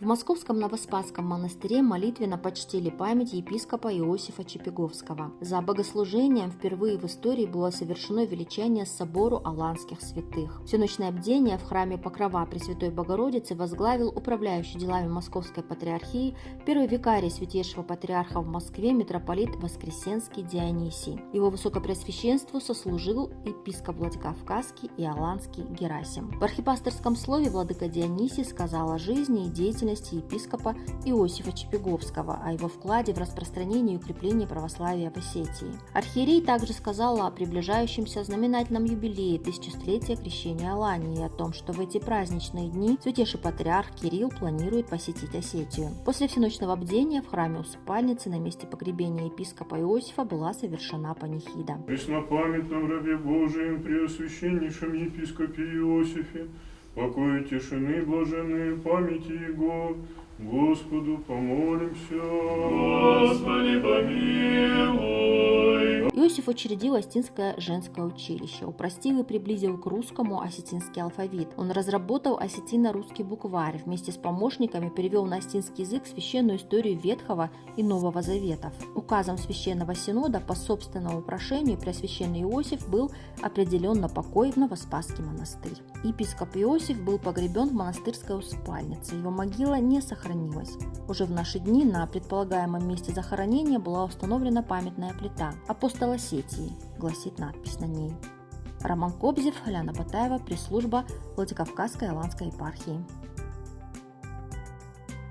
В Московском Новоспасском монастыре молитвенно почтили память епископа Иосифа Чепеговского. За богослужением впервые в истории было совершено величание собору аланских святых. Всеночное бдение в храме Покрова Пресвятой Богородицы возглавил управляющий делами Московской патриархии первый викарий святейшего патриарха в Москве митрополит Воскресенский Дионисий. Его высокопреосвященству сослужил епископ Владикавказский и Аланский Герасим. В архипасторском слове владыка Дионисий сказал о жизни и деятельности епископа Иосифа Чепеговского, о его вкладе в распространение и укрепление православия в Осетии. Архиерей также сказал о приближающемся знаменательном юбилее тысячелетия крещения Алании и о том, что в эти праздничные дни святейший патриарх Кирилл планирует посетить Осетию. После всеночного бдения в храме усыпальницы на месте погребения епископа Иосифа была совершена панихида. Преснопамятном рабе Божием, преосвященнейшем епископе Иосифе, покой и тишины блаженной памяти Его, Господу помолимся. Господи, помилуй. Иосиф учредил Осетинское женское училище, упростил и приблизил к русскому осетинский алфавит. Он разработал осетино-русский букварь, вместе с помощниками перевел на осетинский язык священную историю Ветхого и Нового Заветов. Указом Священного Синода по собственному прошению Преосвященный Иосиф был определен на покой в Новоспасский монастырь. Епископ Иосиф был погребен в монастырской усыпальнице. Его могила не сохранилась. Уже в наши дни на предполагаемом месте захоронения была установлена памятная плита «Апостол Осетии», гласит надпись на ней. Роман Кобзев, Ляна Батаева, пресс-служба Владикавказской Аланской епархии.